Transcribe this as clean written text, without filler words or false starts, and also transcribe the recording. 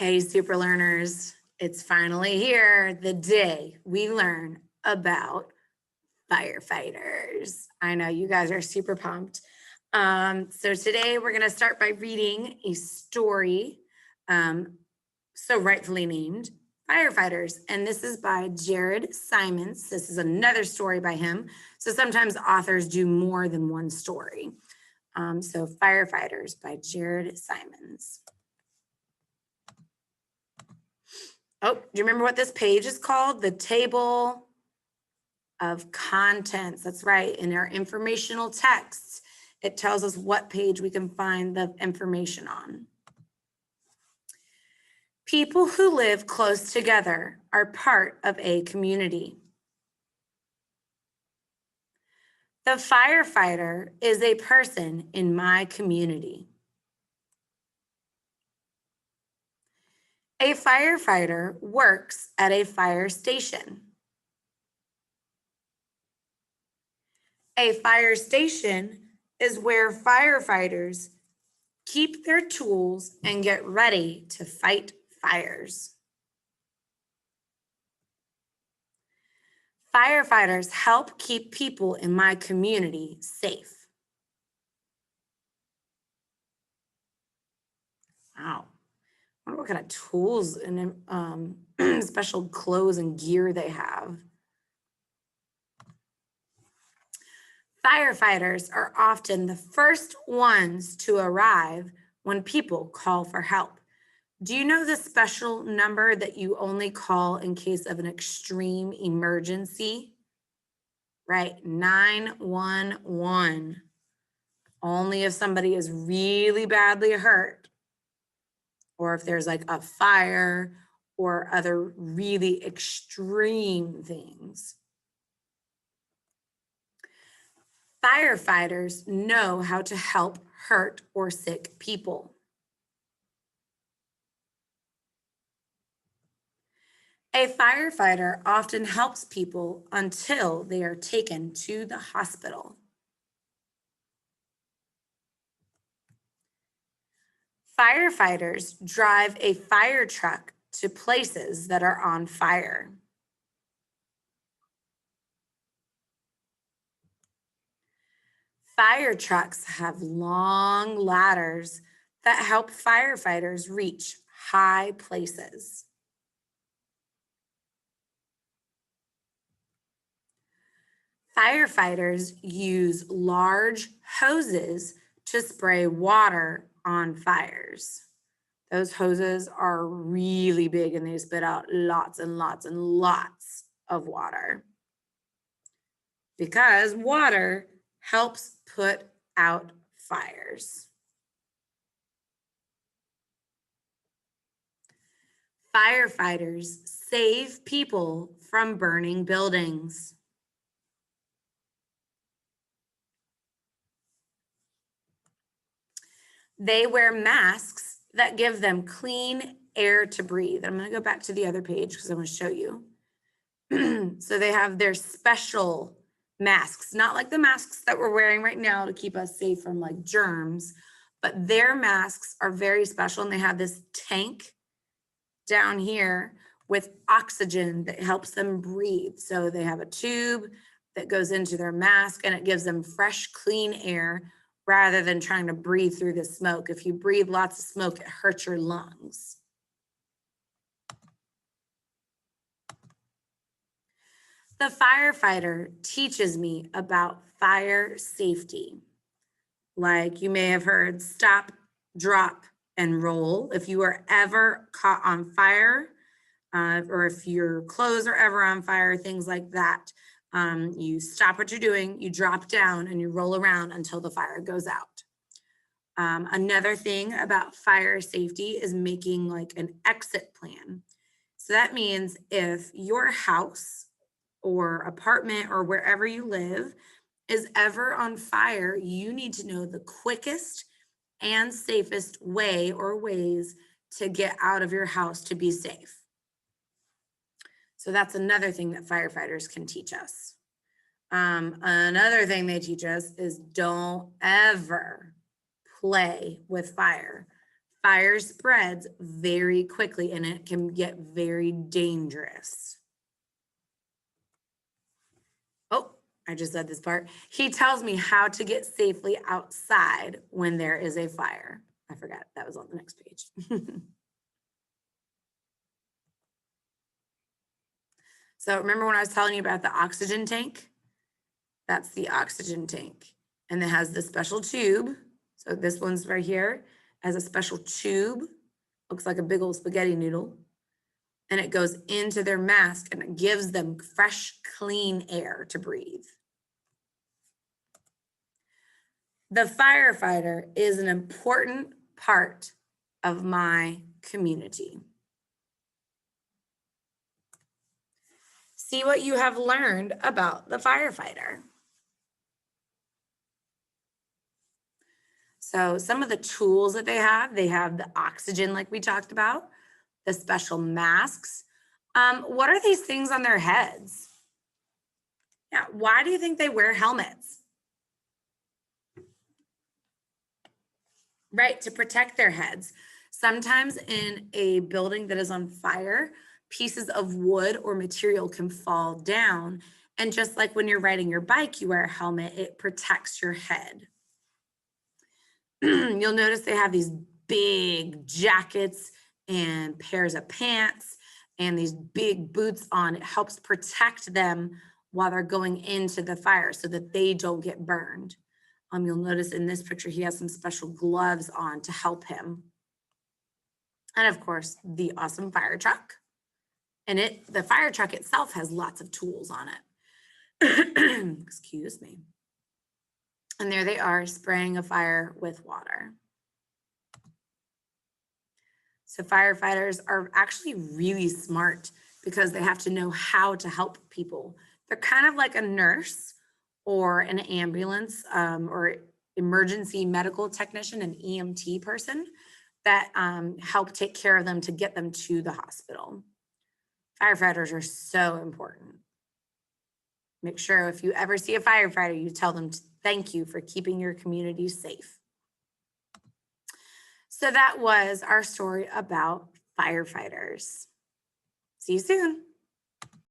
Hey, super learners, it's finally here, the day we learn about firefighters. I know you guys are super pumped. So today we're going to start by reading a story, so rightfully named Firefighters. And this is by Jared Siemens. This is another story by him. So sometimes authors do more than one story. So Firefighters by Jared Siemens. Oh, do you remember what this page is called? The table of contents. That's right. In our informational texts, it tells us what page we can find the information on. People who live close together are part of a community. The firefighter is a person in my community. A firefighter works at a fire station. A fire station is where firefighters keep their tools and get ready to fight fires. Firefighters help keep people in my community safe. Wow. I wonder what kind of tools and special clothes and gear they have. Firefighters are often the first ones to arrive when people call for help. Do you know the special number that you only call in case of an extreme emergency? Right, 911. Only if somebody is really badly hurt, or if there's like a fire or other really extreme things. Firefighters know how to help hurt or sick people. A firefighter often helps people until they are taken to the hospital. Firefighters drive a fire truck to places that are on fire. Fire trucks have long ladders that help firefighters reach high places. Firefighters use large hoses to spray water on fires. Those hoses are really big and they spit out lots and lots and lots of water because water helps put out fires. Firefighters save people from burning buildings. They wear masks that give them clean air to breathe. I'm going to go back to the other page because I'm going to show you. So they have their special masks, not like the masks that we're wearing right now to keep us safe from like germs, but their masks are very special and they have this tank down here with oxygen that helps them breathe. So they have a tube that goes into their mask and it gives them fresh, clean air rather than trying to breathe through the smoke. If you breathe lots of smoke, it hurts your lungs. The firefighter teaches me about fire safety. Like you may have heard, stop, drop, and roll. If you are ever caught on fire, or if your clothes are ever on fire, things like that, you stop what you're doing, you drop down, and you roll around until the fire goes out. Another thing about fire safety is making like an exit plan. So that means if your house or apartment or wherever you live is ever on fire, you need to know the quickest and safest way or ways to get out of your house to be safe. So that's another thing that firefighters can teach us. Another thing they teach us is don't ever play with fire. Fire spreads very quickly and it can get very dangerous. Oh, I just said this part. He tells me how to get safely outside when there is a fire. I forgot that was on the next page. So remember when I was telling you about the oxygen tank? That's the oxygen tank. And it has this special tube. So this one's right here, has a special tube. Looks like a big old spaghetti noodle. And it goes into their mask and it gives them fresh, clean air to breathe. The firefighter is an important part of my community. See what you have learned about the firefighter. So some of the tools that they have the oxygen like we talked about, the special masks. What are these things on their heads? Yeah, why do you think they wear helmets? Right, to protect their heads. Sometimes in a building that is on fire, pieces of wood or material can fall down. And just like when you're riding your bike, you wear a helmet, it protects your head. You'll notice they have these big jackets and pairs of pants and these big boots on. It helps protect them while they're going into the fire so that they don't get burned. You'll notice in this picture, he has some special gloves on to help him. And of course, the awesome fire truck. And the fire truck itself has lots of tools on it. Excuse me. And there they are spraying a fire with water. So firefighters are actually really smart because they have to know how to help people. They're kind of like a nurse or an ambulance or emergency medical technician, an EMT person that help take care of them to get them to the hospital. Firefighters are so important. Make sure if you ever see a firefighter, you tell them thank you for keeping your community safe. So that was our story about firefighters. See you soon.